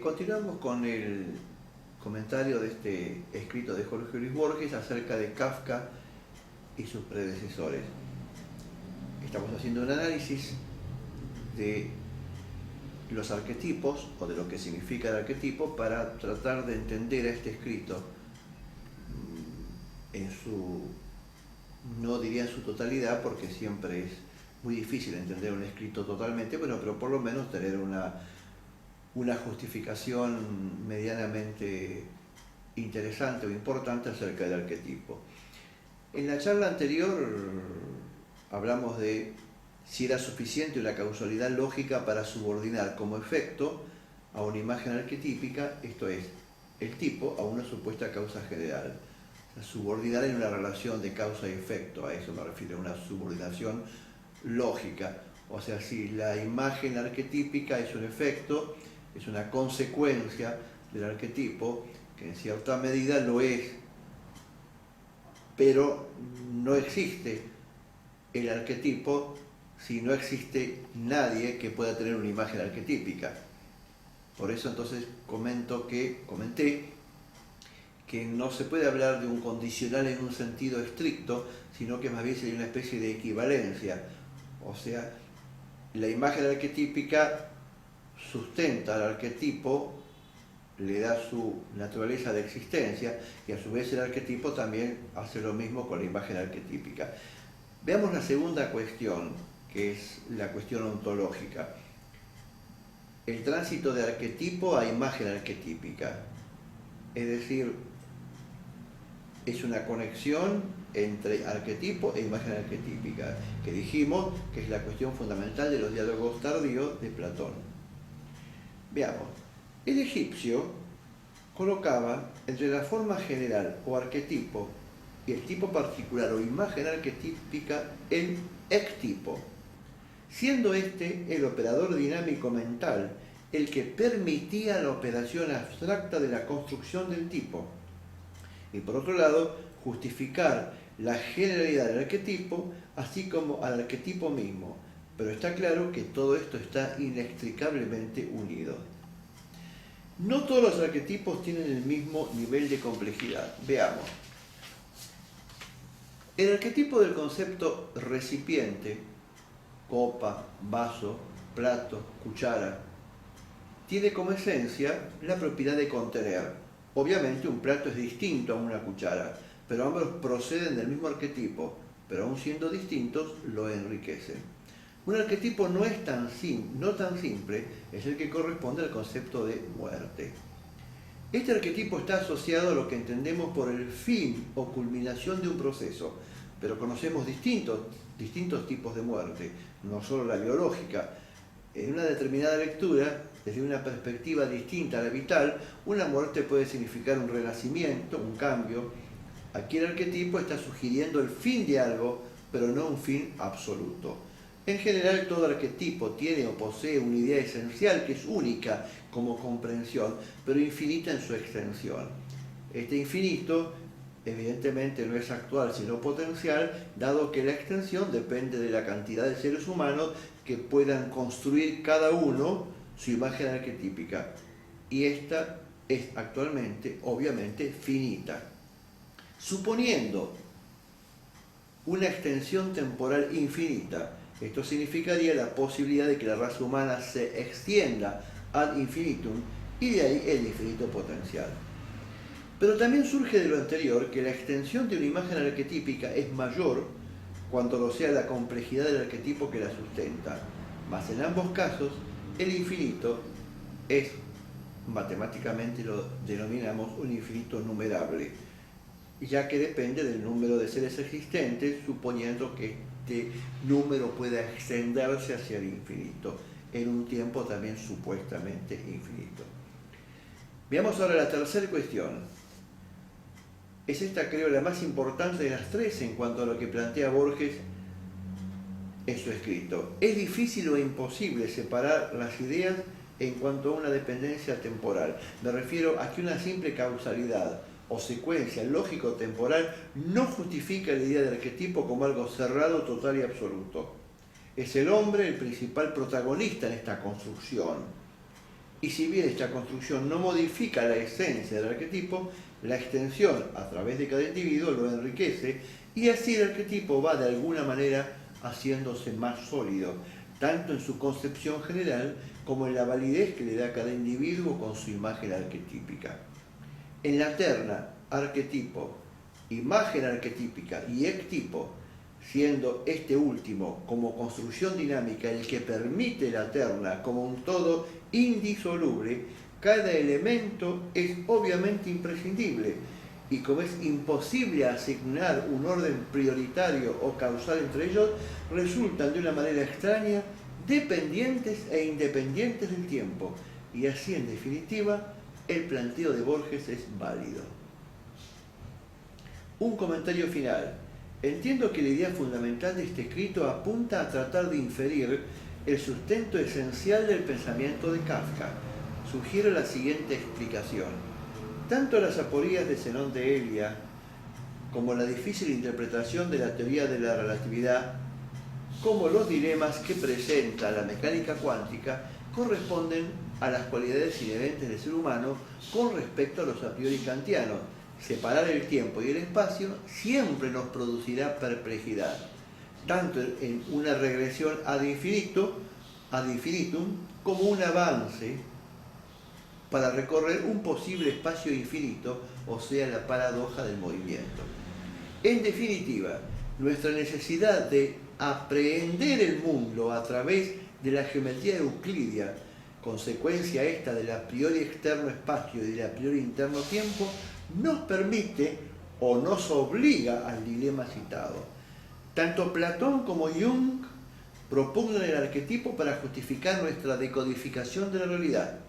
continuamos con el comentario de este escrito de Jorge Luis Borges acerca de Kafka y sus predecesores. Estamos haciendo un análisis de los arquetipos o de lo que significa el arquetipo para tratar de entender a este escrito en su, no diría en su totalidad, porque siempre es muy difícil entender un escrito totalmente, bueno, pero por lo menos tener una justificación medianamente interesante o importante acerca del arquetipo. En la charla anterior hablamos de si era suficiente una causalidad lógica para subordinar como efecto a una imagen arquetípica, esto es, el tipo a una supuesta causa general. O sea, subordinar en una relación de causa y efecto, a eso me refiero, a una subordinación lógica. O sea, si la imagen arquetípica es un efecto, es una consecuencia del arquetipo, que en cierta medida lo es, pero no existe el arquetipo si no existe nadie que pueda tener una imagen arquetípica. Por eso entonces comenté que no se puede hablar de un condicional en un sentido estricto, sino que más bien sería una especie de equivalencia. O sea, la imagen arquetípica sustenta al arquetipo, le da su naturaleza de existencia, y a su vez el arquetipo también hace lo mismo con la imagen arquetípica. Veamos la segunda cuestión, que es la cuestión ontológica. El tránsito de arquetipo a imagen arquetípica. Es decir, es una conexión entre arquetipo e imagen arquetípica, que dijimos que es la cuestión fundamental de los diálogos tardíos de Platón. Veamos, el egipcio colocaba entre la forma general o arquetipo y el tipo particular o imagen arquetípica el ectipo, siendo este el operador dinámico mental, el que permitía la operación abstracta de la construcción del tipo, y por otro lado, justificar la generalidad del arquetipo, así como al arquetipo mismo. Pero está claro que todo esto está inextricablemente unido. No todos los arquetipos tienen el mismo nivel de complejidad. Veamos. El arquetipo del concepto recipiente, copa, vaso, plato, cuchara, tiene como esencia la propiedad de contener. Obviamente un plato es distinto a una cuchara, pero ambos proceden del mismo arquetipo, pero aun siendo distintos, lo enriquecen. Un arquetipo no tan simple, es el que corresponde al concepto de muerte. Este arquetipo está asociado a lo que entendemos por el fin o culminación de un proceso, pero conocemos distintos tipos de muerte, no solo la biológica. En una determinada lectura, desde una perspectiva distinta a la vital, una muerte puede significar un renacimiento, un cambio. Aquí el arquetipo está sugiriendo el fin de algo, pero no un fin absoluto. En general, todo arquetipo tiene o posee una idea esencial que es única como comprensión, pero infinita en su extensión. Este infinito, evidentemente, no es actual, sino potencial, dado que la extensión depende de la cantidad de seres humanos que puedan construir cada uno su imagen arquetípica. Y esta es actualmente, obviamente, finita. Suponiendo una extensión temporal infinita, esto significaría la posibilidad de que la raza humana se extienda ad infinitum y de ahí el infinito potencial. Pero también surge de lo anterior que la extensión de una imagen arquetípica es mayor cuanto lo sea la complejidad del arquetipo que la sustenta, mas en ambos casos el infinito es, matemáticamente lo denominamos un infinito numerable, ya que depende del número de seres existentes, suponiendo que este número pueda extenderse hacia el infinito, en un tiempo también supuestamente infinito. Veamos ahora la tercera cuestión. Es esta, creo, la más importante de las tres en cuanto a lo que plantea Borges en su escrito. ¿Es difícil o imposible separar las ideas en cuanto a una dependencia temporal? Me refiero a que una simple causalidad o secuencia lógico-temporal no justifica la idea del arquetipo como algo cerrado, total y absoluto. Es el hombre el principal protagonista en esta construcción. Y si bien esta construcción no modifica la esencia del arquetipo, la extensión a través de cada individuo lo enriquece y así el arquetipo va de alguna manera haciéndose más sólido, tanto en su concepción general como en la validez que le da a cada individuo con su imagen arquetípica. En la terna arquetipo, imagen arquetípica y ectipo, siendo este último como construcción dinámica el que permite la terna como un todo indisoluble, cada elemento es obviamente imprescindible y como es imposible asignar un orden prioritario o causal entre ellos, resultan de una manera extraña dependientes e independientes del tiempo y así en definitiva el planteo de Borges es válido. Un comentario final. Entiendo que la idea fundamental de este escrito apunta a tratar de inferir el sustento esencial del pensamiento de Kafka. Sugiero la siguiente explicación. Tanto las aporías de Zenón de Elia como la difícil interpretación de la teoría de la relatividad, como los dilemas que presenta la mecánica cuántica, corresponden a las cualidades inherentes del ser humano con respecto a los a priori kantianos. Separar el tiempo y el espacio siempre nos producirá perplejidad, tanto en una regresión ad infinitum como un avance para recorrer un posible espacio infinito, o sea, la paradoja del movimiento. En definitiva, nuestra necesidad de aprehender el mundo a través de la geometría euclidia, consecuencia esta del a priori externo espacio y del a priori interno tiempo, nos permite o nos obliga al dilema citado. Tanto Platón como Jung propugnan el arquetipo para justificar nuestra decodificación de la realidad.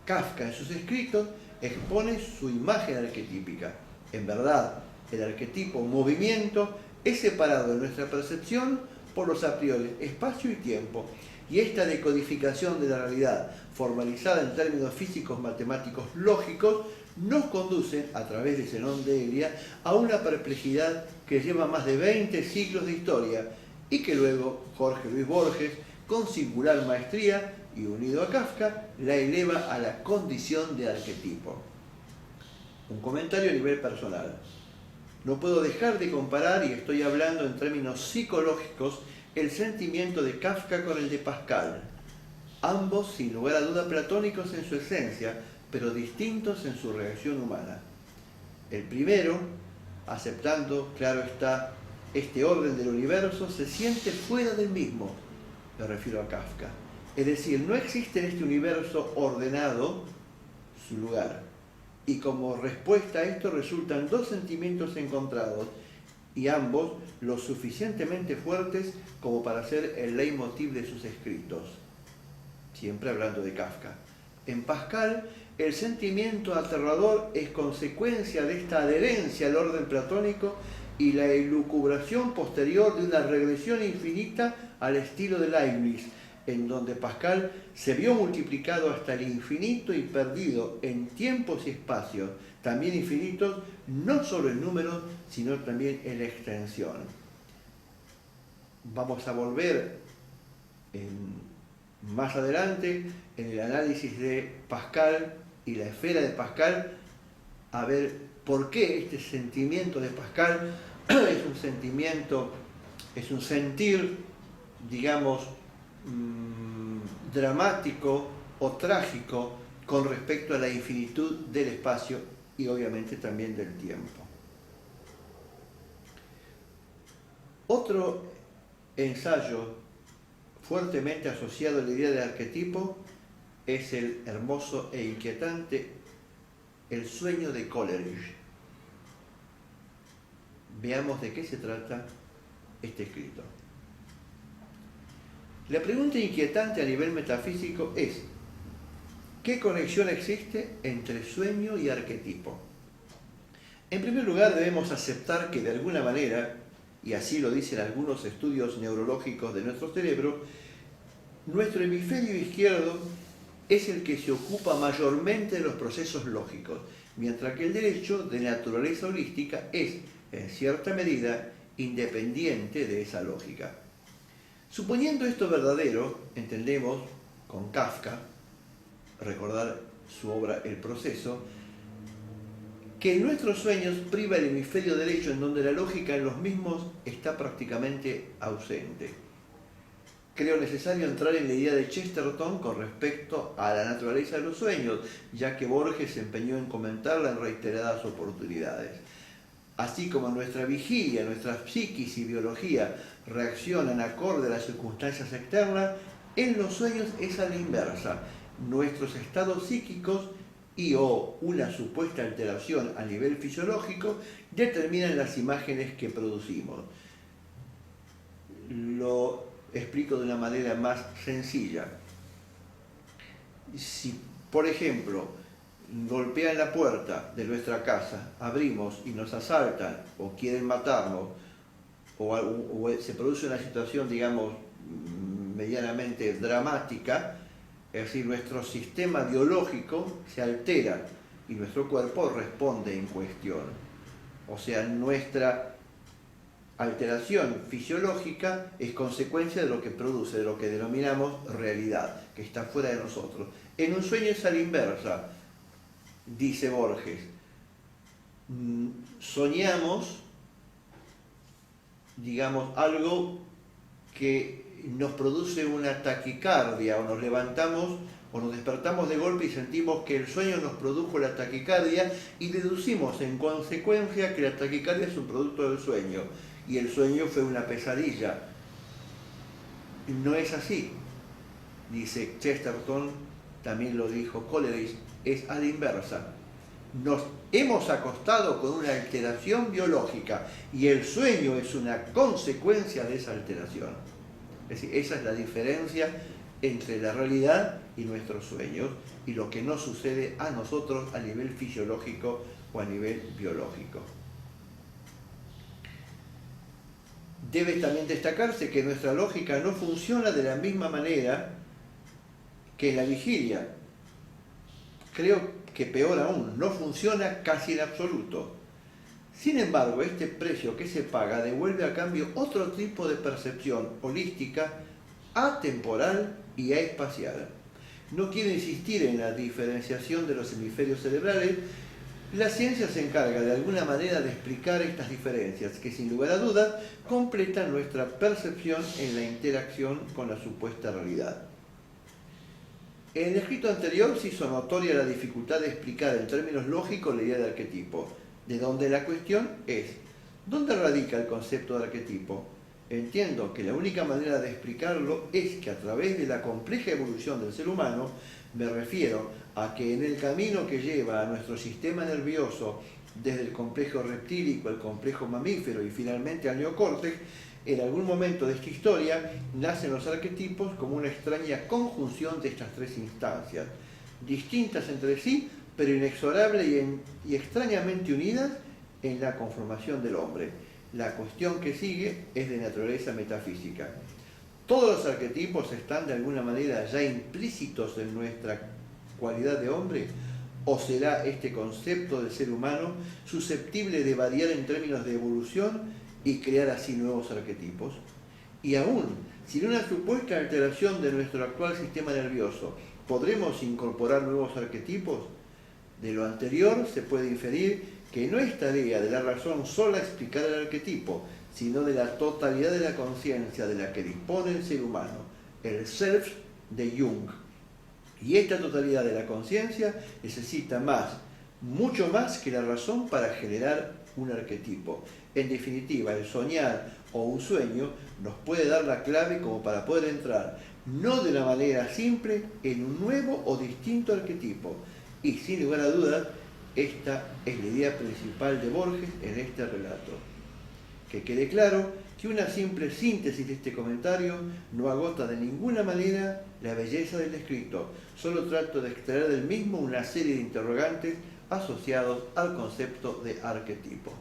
Kafka en sus escritos expone su imagen arquetípica. En verdad, el arquetipo movimiento es separado de nuestra percepción por los a priori espacio y tiempo, y esta decodificación de la realidad, formalizada en términos físicos matemáticos lógicos, nos conduce, a través de Zenón de Elia, a una perplejidad que lleva más de 20 siglos de historia y que luego Jorge Luis Borges, con singular maestría y unido a Kafka, la eleva a la condición de arquetipo. Un comentario a nivel personal. No puedo dejar de comparar, y estoy hablando en términos psicológicos, el sentimiento de Kafka con el de Pascal. Ambos, sin lugar a duda, platónicos en su esencia, pero distintos en su reacción humana. El primero, aceptando, claro está, este orden del universo, se siente fuera del mismo, me refiero a Kafka. Es decir, no existe en este universo ordenado su lugar. Y como respuesta a esto resultan dos sentimientos encontrados, y ambos lo suficientemente fuertes como para ser el leitmotiv de sus escritos. Siempre hablando de Kafka. En Pascal, el sentimiento aterrador es consecuencia de esta adherencia al orden platónico y la elucubración posterior de una regresión infinita al estilo de Leibniz, en donde Pascal se vio multiplicado hasta el infinito y perdido en tiempos y espacios, también infinitos, no solo en números, sino también en extensión. Vamos a volver más adelante en el análisis de Pascal y la esfera de Pascal a ver por qué este sentimiento de Pascal es un sentimiento, es un sentir, digamos, dramático o trágico con respecto a la infinitud del espacio y obviamente también del tiempo. Otro ensayo fuertemente asociado a la idea del arquetipo es el hermoso e inquietante El sueño de Coleridge. Veamos de qué se trata este escrito. La pregunta inquietante a nivel metafísico es: ¿qué conexión existe entre sueño y arquetipo? En primer lugar, debemos aceptar que de alguna manera, y así lo dicen algunos estudios neurológicos de nuestro cerebro, nuestro hemisferio izquierdo es el que se ocupa mayormente de los procesos lógicos, mientras que el derecho, de naturaleza holística, es, en cierta medida, independiente de esa lógica. Suponiendo esto verdadero, entendemos, con Kafka, recordar su obra El Proceso, que en nuestros sueños priva el hemisferio derecho, en donde la lógica en los mismos está prácticamente ausente. Creo necesario entrar en la idea de Chesterton con respecto a la naturaleza de los sueños, ya que Borges se empeñó en comentarla en reiteradas oportunidades. Así como nuestra vigilia, nuestra psiquis y biología reaccionan acorde a las circunstancias externas, en los sueños es a la inversa. Nuestros estados psíquicos y o una supuesta alteración a nivel fisiológico determinan las imágenes que producimos. Lo explico de una manera más sencilla. Si, por ejemplo, golpean la puerta de nuestra casa, abrimos y nos asaltan o quieren matarnos, o se produce una situación, digamos, medianamente dramática, es decir, nuestro sistema biológico se altera y nuestro cuerpo responde en cuestión. O sea, nuestra alteración fisiológica es consecuencia de lo que produce, de lo que denominamos realidad, que está fuera de nosotros. En un sueño es a la inversa, dice Borges. Soñamos, digamos, algo que nos produce una taquicardia, o nos levantamos o nos despertamos de golpe y sentimos que el sueño nos produjo la taquicardia y deducimos en consecuencia que la taquicardia es un producto del sueño y el sueño fue una pesadilla. No es así, dice Chesterton, también lo dijo Coleridge, es a la inversa. Nos hemos acostado con una alteración biológica y el sueño es una consecuencia de esa alteración. Es decir, esa es la diferencia entre la realidad y nuestros sueños y lo que nos sucede a nosotros a nivel fisiológico o a nivel biológico. Debe también destacarse que nuestra lógica no funciona de la misma manera que en la vigilia. Creo que peor aún, no funciona casi en absoluto. Sin embargo, este precio que se paga devuelve a cambio otro tipo de percepción holística, atemporal y espacial. No quiero insistir en la diferenciación de los hemisferios cerebrales. La ciencia se encarga de alguna manera de explicar estas diferencias que sin lugar a dudas completan nuestra percepción en la interacción con la supuesta realidad. En el escrito anterior se hizo notoria la dificultad de explicar en términos lógicos la idea de arquetipo, de donde la cuestión es, ¿dónde radica el concepto de arquetipo? Entiendo que la única manera de explicarlo es que a través de la compleja evolución del ser humano, me refiero a que en el camino que lleva a nuestro sistema nervioso, desde el complejo reptílico, el complejo mamífero y finalmente al neocórtex, en algún momento de esta historia nacen los arquetipos como una extraña conjunción de estas tres instancias, distintas entre sí, pero inexorables y extrañamente unidas en la conformación del hombre. La cuestión que sigue es de naturaleza metafísica. Todos los arquetipos están de alguna manera ya implícitos en nuestra cualidad de hombre, ¿o será este concepto del ser humano susceptible de variar en términos de evolución y crear así nuevos arquetipos? Y aún, sin una supuesta alteración de nuestro actual sistema nervioso, ¿podremos incorporar nuevos arquetipos? De lo anterior se puede inferir que no es tarea de la razón sola explicar el arquetipo, sino de la totalidad de la conciencia de la que dispone el ser humano, el self de Jung. Y esta totalidad de la conciencia necesita más, mucho más que la razón para generar un arquetipo. En definitiva, el soñar o un sueño nos puede dar la clave como para poder entrar, no de una manera simple, en un nuevo o distinto arquetipo. Y sin lugar a dudas, esta es la idea principal de Borges en este relato. Que quede claro que una simple síntesis de este comentario no agota de ninguna manera la belleza del escrito, solo trato de extraer del mismo una serie de interrogantes asociados al concepto de arquetipo.